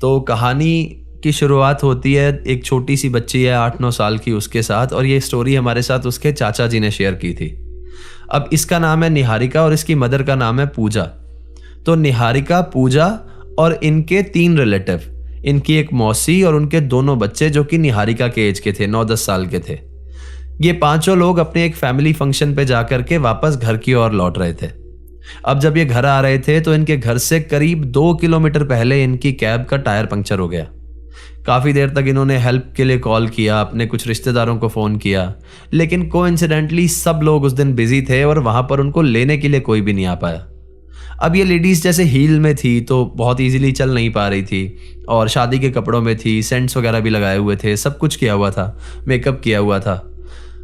तो कहानी की शुरुआत होती है, एक छोटी सी बच्ची है 8-9 साल की उसके साथ, और ये स्टोरी हमारे साथ उसके चाचा जी ने शेयर की थी। अब इसका नाम है निहारिका और इसकी मदर का नाम है पूजा। तो निहारिका, पूजा और इनके 3 रिलेटिव, इनकी एक मौसी और उनके दोनों बच्चे जो कि निहारिका के एज के थे, 9-10 साल के थे। ये पांचों लोग अपने एक फैमिली फंक्शन पे जाकर के वापस घर की ओर लौट रहे थे। अब जब ये घर आ रहे थे तो इनके घर से करीब 2 किलोमीटर पहले इनकी कैब का टायर पंक्चर हो गया। काफ़ी देर तक इन्होंने हेल्प के लिए कॉल किया, अपने कुछ रिश्तेदारों को फ़ोन किया, लेकिन कोइंसिडेंटली सब लोग उस दिन बिजी थे और वहाँ पर उनको लेने के लिए कोई भी नहीं आ पाया। अब ये लेडीज़ जैसे हील में थी तो बहुत इजीली चल नहीं पा रही थी, और शादी के कपड़ों में थी, सेंट्स वगैरह भी लगाए हुए थे, सब कुछ किया हुआ था, मेकअप किया हुआ था,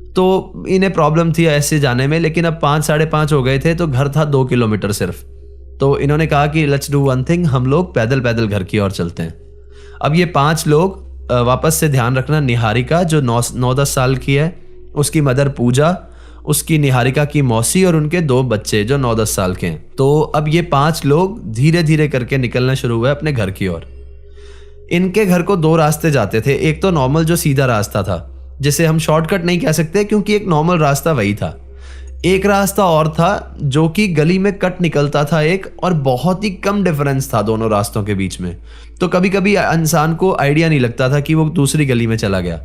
तो इन्हें प्रॉब्लम थी ऐसे जाने में। लेकिन अब 5-5:30 हो गए थे तो घर था 2 किलोमीटर सिर्फ। तो इन्होंने कहा कि लेट्स डू वन थिंग, हम लोग पैदल पैदल घर की ओर चलते हैं। अब ये 5 लोग, वापस से ध्यान रखना, निहारिका जो 9-10 साल की है, उसकी मदर पूजा, उसकी निहारिका की मौसी और उनके 2 बच्चे जो 9-10 साल के हैं। तो अब ये 5 लोग धीरे धीरे करके निकलना शुरू हुए अपने घर की ओर। इनके घर को 2 रास्ते जाते थे। एक तो नॉर्मल जो सीधा रास्ता था, जिसे हम शॉर्टकट नहीं कह सकते क्योंकि एक नॉर्मल रास्ता वही था। एक रास्ता और था जो कि गली में कट निकलता था एक, और बहुत ही कम डिफरेंस था दोनों रास्तों के बीच में, तो कभी कभी इंसान को आइडिया नहीं लगता था कि वो दूसरी गली में चला गया।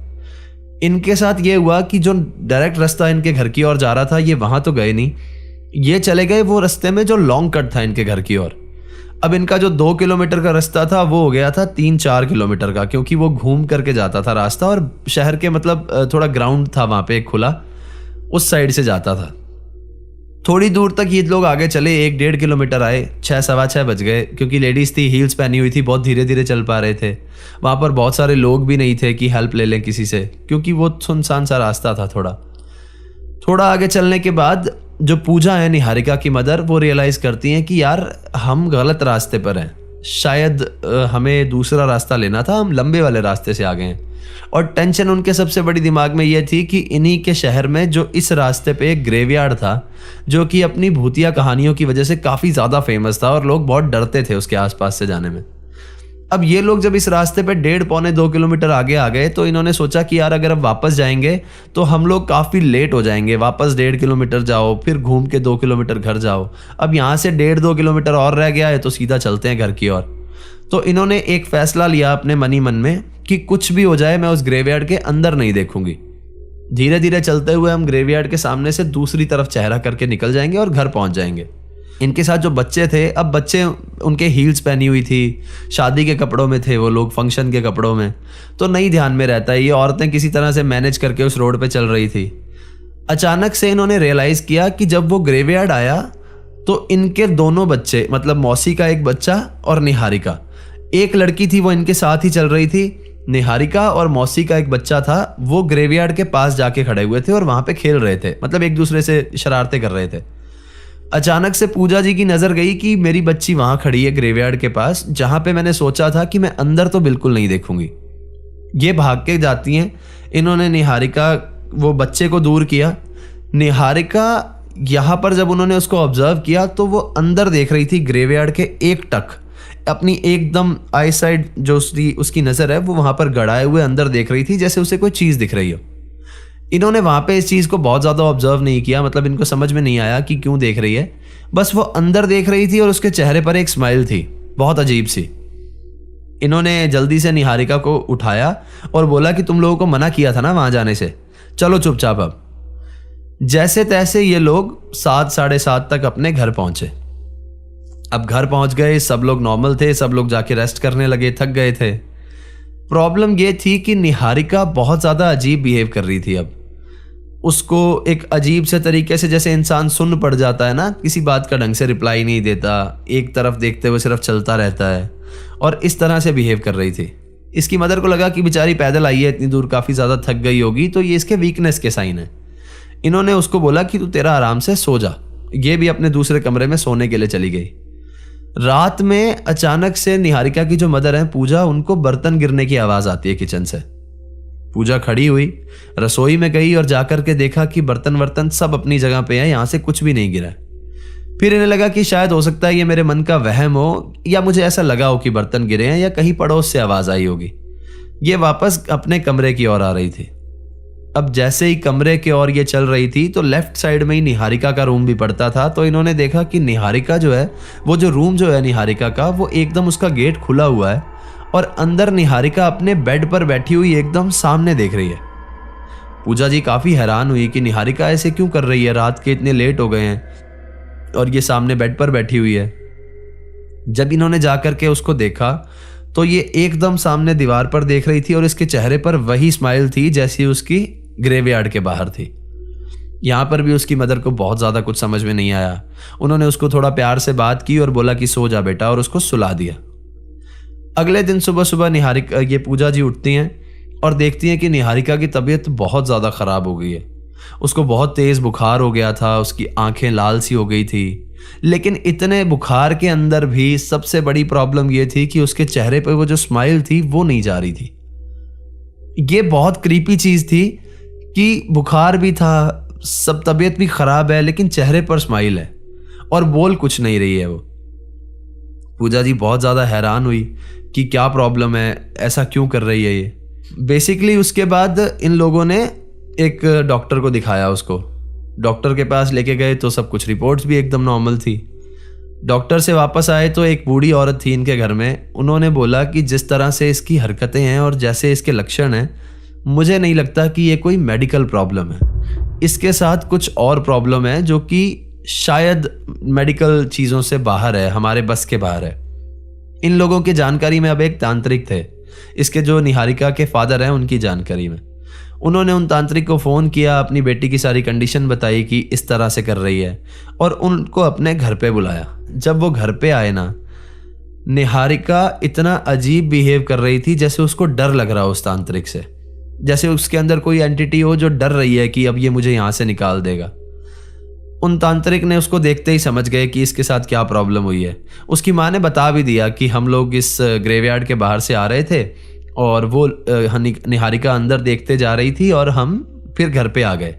इनके साथ ये हुआ कि जो डायरेक्ट रास्ता इनके घर की ओर जा रहा था, ये वहां तो गए नहीं, ये चले गए वो रास्ते में जो लॉन्ग कट था इनके घर की ओर। अब इनका जो 2 किलोमीटर का रास्ता था वो हो गया था 3-4 किलोमीटर का, क्योंकि वो घूम करके जाता था रास्ता, और शहर के मतलब थोड़ा ग्राउंड था वहां पे एक खुला, उस साइड से जाता था। थोड़ी दूर तक ये लोग आगे चले, 1-1.5 किलोमीटर आए, 6-6:15 बज गए, क्योंकि लेडीज थी, हील्स पहनी हुई थी, बहुत धीरे धीरे चल पा रहे थे। वहां पर बहुत सारे लोग भी नहीं थे कि हेल्प ले लें किसी से, क्योंकि वो सुनसान सा रास्ता था। थोड़ा आगे चलने के बाद जो पूजा है, निहारिका की मदर, वो रियलाइज करती हैं कि यार हम गलत रास्ते पर हैं, शायद हमें दूसरा रास्ता लेना था, हम लंबे वाले रास्ते से आ गए हैं। और टेंशन उनके सबसे बड़ी दिमाग में यह थी कि इन्हीं के शहर में जो इस रास्ते पे एक ग्रेवयार्ड था, जो कि अपनी भूतिया कहानियों की वजह से काफ़ी ज़्यादा फेमस था और लोग बहुत डरते थे उसके आसपास से जाने में। अब ये लोग जब इस रास्ते पे 1.5-2 किलोमीटर आगे आ गए तो इन्होंने सोचा कि यार अगर अब वापस जाएंगे तो हम लोग काफ़ी लेट हो जाएंगे, वापस 1.5 किलोमीटर जाओ, फिर घूम के 2 किलोमीटर घर जाओ। अब यहाँ से 1.5-2 किलोमीटर और रह गया है तो सीधा चलते हैं घर की ओर। तो इन्होंने एक फैसला लिया अपने मन ही मन में कि कुछ भी हो जाए मैं उस ग्रेवयार्ड के अंदर नहीं देखूंगी। धीरे धीरे चलते हुए हम ग्रेवयार्ड के सामने से दूसरी तरफ चेहरा करके निकल जाएंगे और घर पहुंच जाएंगे। इनके साथ जो बच्चे थे, अब बच्चे उनके हील्स पहनी हुई थी, शादी के कपड़ों में थे वो लोग, फंक्शन के कपड़ों में, तो नहीं ध्यान में रहता है। ये औरतें किसी तरह से मैनेज करके उस रोड पे चल रही थी। अचानक से इन्होंने रियलाइज किया कि जब वो ग्रेवयार्ड आया तो इनके दोनों बच्चे, मतलब मौसी का एक बच्चा और निहारिका, एक लड़की थी वो इनके साथ ही चल रही थी, निहारिका और मौसी का एक बच्चा था, वो ग्रेवयार्ड के पास जाके खड़े हुए थे और वहां पे खेल रहे थे, मतलब एक दूसरे से शरारतें कर रहे थे। अचानक से पूजा जी की नजर गई कि मेरी बच्ची वहां खड़ी है ग्रेवयार्ड के पास, जहां पे मैंने सोचा था कि मैं अंदर तो बिल्कुल नहीं देखूंगी। ये भाग के जाती हैं। इन्होंने निहारिका, वो बच्चे को दूर किया। निहारिका यहां पर जब उन्होंने उसको ऑब्जर्व किया तो वो अंदर देख रही थी ग्रेवयार्ड के एक टक, अपनी एकदम आई साइड जो उसकी नजर है वो वहां पर गड़ाए हुए अंदर देख रही थी, जैसे उसे कोई चीज दिख रही हो। इन्होंने वहां पे इस चीज को बहुत ज्यादा ऑब्जर्व नहीं किया, मतलब इनको समझ में नहीं आया कि क्यों देख रही है, बस वो अंदर देख रही थी और उसके चेहरे पर एक स्माइल थी बहुत अजीब सी। इन्होंने जल्दी से निहारिका को उठाया और बोला कि तुम लोगों को मना किया था ना वहां जाने से, चलो चुपचाप। अब जैसे तैसे ये लोग 7-7:30 तक अपने घर पहुंचे। अब घर पहुंच गए, सब लोग नॉर्मल थे, सब लोग जाके रेस्ट करने लगे, थक गए थे। प्रॉब्लम ये थी कि निहारिका बहुत ज्यादा अजीब बिहेव कर रही थी। अब उसको एक अजीब से तरीके से, जैसे इंसान सुन्न पड़ जाता है ना, किसी बात का ढंग से रिप्लाई नहीं देता, एक तरफ देखते हुए सिर्फ चलता रहता है, और इस तरह से बिहेव कर रही थी। इसकी मदर को लगा कि बेचारी पैदल आई है इतनी दूर, काफ़ी ज़्यादा थक गई होगी, तो ये इसके वीकनेस के साइन है। इन्होंने उसको बोला कि तू तेरा आराम से सो जा। ये भी अपने दूसरे कमरे में सोने के लिए चली गई। रात में अचानक से निहारिका की जो मदर है पूजा, उनको बर्तन गिरने की आवाज़ आती है किचन से। पूजा खड़ी हुई, रसोई में गई और जाकर के देखा कि बर्तन वर्तन सब अपनी जगह पे है, यहाँ से कुछ भी नहीं गिरा है। फिर इन्हें लगा कि शायद हो सकता है ये मेरे मन का वहम हो, या मुझे ऐसा लगा हो कि बर्तन गिरे हैं, या कहीं पड़ोस से आवाज आई होगी। ये वापस अपने कमरे की ओर आ रही थी। अब जैसे ही कमरे की ओर ये चल रही थी तो लेफ्ट साइड में ही निहारिका का रूम भी पड़ता था। तो इन्होंने देखा कि निहारिका जो है, वो जो रूम जो है निहारिका का, वो एकदम उसका गेट खुला हुआ है और अंदर निहारिका अपने बेड पर बैठी हुई एकदम सामने देख रही है। पूजा जी काफी हैरान हुई कि निहारिका ऐसे क्यों कर रही है, रात के इतने लेट हो गए हैं और ये सामने बेड पर बैठी हुई है। जब इन्होंने जाकर के उसको देखा तो ये एकदम सामने दीवार पर देख रही थी और इसके चेहरे पर वही स्माइल थी जैसी उसकी ग्रेवयार्ड के बाहर थी। यहां पर भी उसकी मदर को बहुत ज्यादा कुछ समझ में नहीं आया। उन्होंने उसको थोड़ा प्यार से बात की और बोला कि सो जा बेटा, और उसको सुला दिया। अगले दिन सुबह सुबह निहारिका, ये पूजा जी उठती हैं और देखती हैं कि निहारिका की तबीयत बहुत ज़्यादा ख़राब हो गई है। उसको बहुत तेज़ बुखार हो गया था, उसकी आंखें लाल सी हो गई थी। लेकिन इतने बुखार के अंदर भी सबसे बड़ी प्रॉब्लम ये थी कि उसके चेहरे पर वो जो स्माइल थी वो नहीं जा रही थी। ये बहुत क्रीपी चीज़ थी कि बुखार भी था, सब तबीयत भी ख़राब है, लेकिन चेहरे पर स्माइल है और बोल कुछ नहीं रही है वो। पूजा जी बहुत ज़्यादा हैरान हुई कि क्या प्रॉब्लम है, ऐसा क्यों कर रही है ये। बेसिकली उसके बाद इन लोगों ने एक डॉक्टर को दिखाया उसको। डॉक्टर के पास लेके गए तो सब कुछ रिपोर्ट्स भी एकदम नॉर्मल थी। डॉक्टर से वापस आए तो एक बूढ़ी औरत थी इनके घर में। उन्होंने बोला कि जिस तरह से इसकी हरकतें हैं और जैसे इसके लक्षण हैं, मुझे नहीं लगता कि ये कोई मेडिकल प्रॉब्लम है। इसके साथ कुछ और प्रॉब्लम है जो कि शायद मेडिकल चीज़ों से बाहर है, हमारे बस के बाहर है। इन लोगों की जानकारी में अब एक तांत्रिक थे, इसके जो निहारिका के फादर हैं उनकी जानकारी में। उन्होंने उन तांत्रिक को फ़ोन किया, अपनी बेटी की सारी कंडीशन बताई कि इस तरह से कर रही है, और उनको अपने घर पे बुलाया। जब वो घर पे आए ना, निहारिका इतना अजीब बिहेव कर रही थी जैसे उसको डर लग रहा हो उस तांत्रिक से, जैसे उसके अंदर कोई एंटिटी हो जो डर रही है कि अब ये मुझे यहाँ से निकाल देगा। उन तांत्रिक ने उसको देखते ही समझ गए कि इसके साथ क्या प्रॉब्लम हुई है। उसकी माँ ने बता भी दिया कि हम लोग इस ग्रेवयार्ड के बाहर से आ रहे थे और वो निहारिका अंदर देखते जा रही थी और हम फिर घर पे आ गए।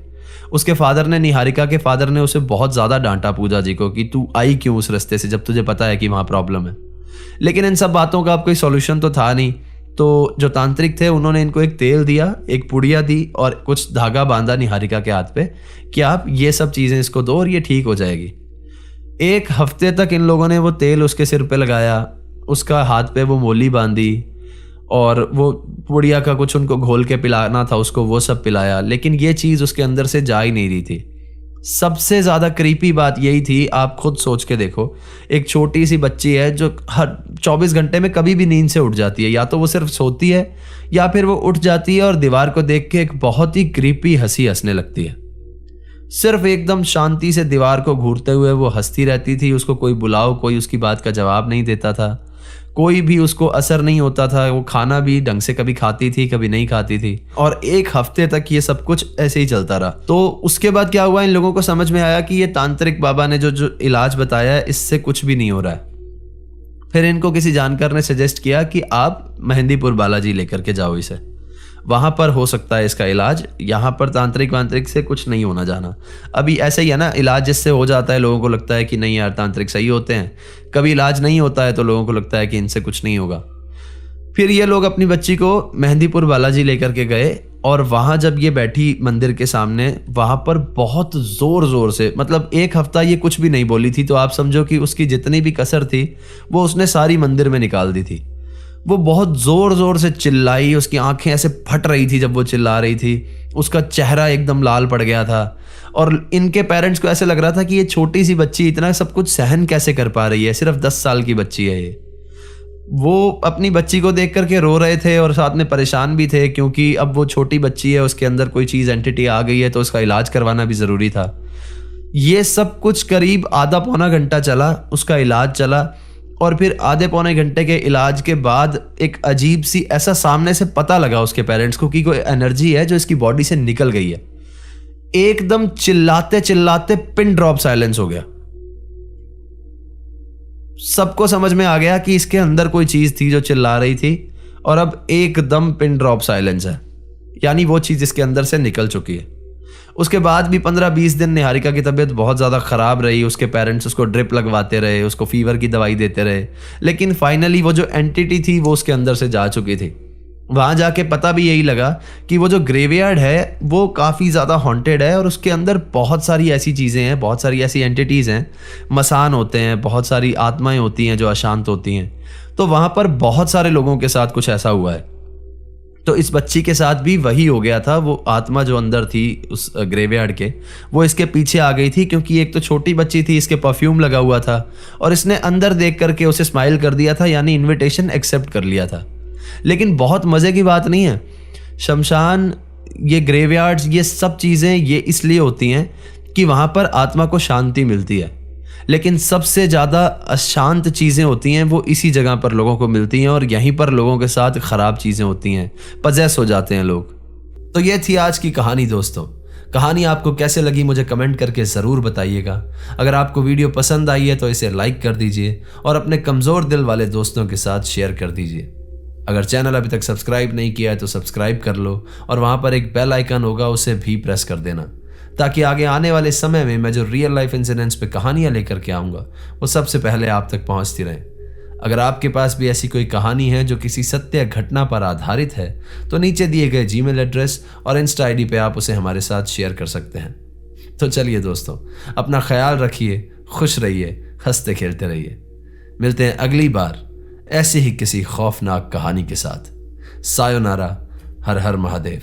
उसके फादर ने, निहारिका के फादर ने उसे बहुत ज़्यादा डांटा पूजा जी को कि तू आई क्यों उस रास्ते से जब तुझे पता है कि वहाँ प्रॉब्लम है। लेकिन इन सब बातों का अब कोई सॉल्यूशन तो था नहीं। तो जो तांत्रिक थे उन्होंने इनको एक तेल दिया, एक पुड़िया दी और कुछ धागा बांधा निहारिका के हाथ पे कि आप ये सब चीज़ें इसको दो और ये ठीक हो जाएगी। एक हफ्ते तक इन लोगों ने वो तेल उसके सिर पे लगाया, उसका हाथ पे वो मोली बांधी और वो पुड़िया का कुछ उनको घोल के पिलाना था उसको, वो सब पिलाया। लेकिन ये चीज़ उसके अंदर से जा ही नहीं रही थी। सबसे ज़्यादा क्रीपी बात यही थी, आप खुद सोच के देखो, एक छोटी सी बच्ची है जो हर 24 घंटे में कभी भी नींद से उठ जाती है, या तो वो सिर्फ सोती है या फिर वो उठ जाती है और दीवार को देख के एक बहुत ही क्रीपी हंसी हंसने लगती है। सिर्फ एकदम शांति से दीवार को घूरते हुए वो हंसती रहती थी। उसको कोई बुलाओ, कोई उसकी बात का जवाब नहीं देता था, कोई भी उसको असर नहीं होता था। वो खाना भी ढंग से कभी खाती थी, कभी नहीं खाती थी। और एक हफ्ते तक ये सब कुछ ऐसे ही चलता रहा। तो उसके बाद क्या हुआ, इन लोगों को समझ में आया कि ये तांत्रिक बाबा ने जो इलाज बताया है इससे कुछ भी नहीं हो रहा है। फिर इनको किसी जानकार ने सजेस्ट किया कि आप मेहंदीपुर बालाजी लेकर के जाओ इसे, वहां पर हो सकता है इसका इलाज। यहाँ पर तांत्रिक वांत्रिक से कुछ नहीं होना जाना। अभी ऐसा ही है ना, इलाज जिससे हो जाता है लोगों को लगता है कि नहीं यार तांत्रिक सही होते हैं, कभी इलाज नहीं होता है तो लोगों को लगता है कि इनसे कुछ नहीं होगा। फिर ये लोग अपनी बच्ची को मेहंदीपुर बालाजी लेकर के गए और वहां जब ये बैठी मंदिर के सामने, वहां पर बहुत जोर जोर से, मतलब एक हफ्ता ये कुछ भी नहीं बोली थी, तो आप समझो कि उसकी जितनी भी कसर थी वो उसने सारी मंदिर में निकाल दी थी। वो बहुत जोर जोर से चिल्लाई, उसकी आंखें ऐसे फट रही थी जब वो चिल्ला रही थी, उसका चेहरा एकदम लाल पड़ गया था। और इनके पेरेंट्स को ऐसे लग रहा था कि ये छोटी सी बच्ची इतना सब कुछ सहन कैसे कर पा रही है, सिर्फ 10 साल की बच्ची है ये। वो अपनी बच्ची को देख करके रो रहे थे और साथ में परेशान भी थे, क्योंकि अब वो छोटी बच्ची है, उसके अंदर कोई चीज़ एंटिटी आ गई है तो उसका इलाज करवाना भी ज़रूरी था। ये सब कुछ करीब आधा पौना घंटा चला, उसका इलाज चला। और फिर आधे पौने घंटे के इलाज के बाद एक अजीब सी ऐसा सामने से पता लगा उसके पेरेंट्स को कि कोई एनर्जी है जो इसकी बॉडी से निकल गई है। एकदम चिल्लाते चिल्लाते पिन ड्रॉप साइलेंस हो गया। सबको समझ में आ गया कि इसके अंदर कोई चीज थी जो चिल्ला रही थी, और अब एकदम पिन ड्रॉप साइलेंस है, यानी वो चीज इसके अंदर से निकल चुकी है। उसके बाद भी 15-20 दिन निहारिका की तबीयत बहुत ज़्यादा ख़राब रही। उसके पेरेंट्स उसको ड्रिप लगवाते रहे, उसको फ़ीवर की दवाई देते रहे, लेकिन फाइनली वो जो एंटिटी थी वो उसके अंदर से जा चुकी थी। वहाँ जाके पता भी यही लगा कि वो जो ग्रेवयार्ड है वो काफ़ी ज़्यादा हॉन्टेड है और उसके अंदर बहुत सारी ऐसी चीज़ें हैं, बहुत सारी ऐसी एंटिटीज़ हैं, मसान होते हैं, बहुत सारी आत्माएं होती हैं जो अशांत होती हैं। तो वहाँ पर बहुत सारे लोगों के साथ कुछ ऐसा हुआ है। तो इस बच्ची के साथ भी वही हो गया था। वो आत्मा जो अंदर थी उस ग्रेवयार्ड के, वो इसके पीछे आ गई थी, क्योंकि एक तो छोटी बच्ची थी, इसके परफ्यूम लगा हुआ था और इसने अंदर देख करके उसे स्माइल कर दिया था, यानी इनविटेशन एक्सेप्ट कर लिया था। लेकिन बहुत मज़े की बात नहीं है, शमशान, ये ग्रेवयार्ड्स, ये सब चीज़ें ये इसलिए होती हैं कि वहाँ पर आत्मा को शांति मिलती है। लेकिन सबसे ज़्यादा अशांत चीज़ें होती हैं वो इसी जगह पर लोगों को मिलती हैं और यहीं पर लोगों के साथ ख़राब चीज़ें होती हैं, पजेस हो जाते हैं लोग। तो ये थी आज की कहानी दोस्तों। कहानी आपको कैसे लगी मुझे कमेंट करके ज़रूर बताइएगा। अगर आपको वीडियो पसंद आई है तो इसे लाइक कर दीजिए और अपने कमज़ोर दिल वाले दोस्तों के साथ शेयर कर दीजिए। अगर चैनल अभी तक सब्सक्राइब नहीं किया है तो सब्सक्राइब कर लो और वहाँ पर एक बेल आइकन होगा, उसे भी प्रेस कर देना, ताकि आगे आने वाले समय में मैं जो रियल लाइफ इंसिडेंट्स पे कहानियाँ लेकर के आऊँगा वो सबसे पहले आप तक पहुँचती रहें। अगर आपके पास भी ऐसी कोई कहानी है जो किसी सत्य घटना पर आधारित है तो नीचे दिए गए जीमेल एड्रेस और इंस्टा आईडी पे आप उसे हमारे साथ शेयर कर सकते हैं। तो चलिए दोस्तों, अपना ख्याल रखिए, खुश रहिए, हंसते खेलते रहिए। मिलते हैं अगली बार ऐसे ही किसी खौफनाक कहानी के साथ। सायोनारा, हर हर महादेव।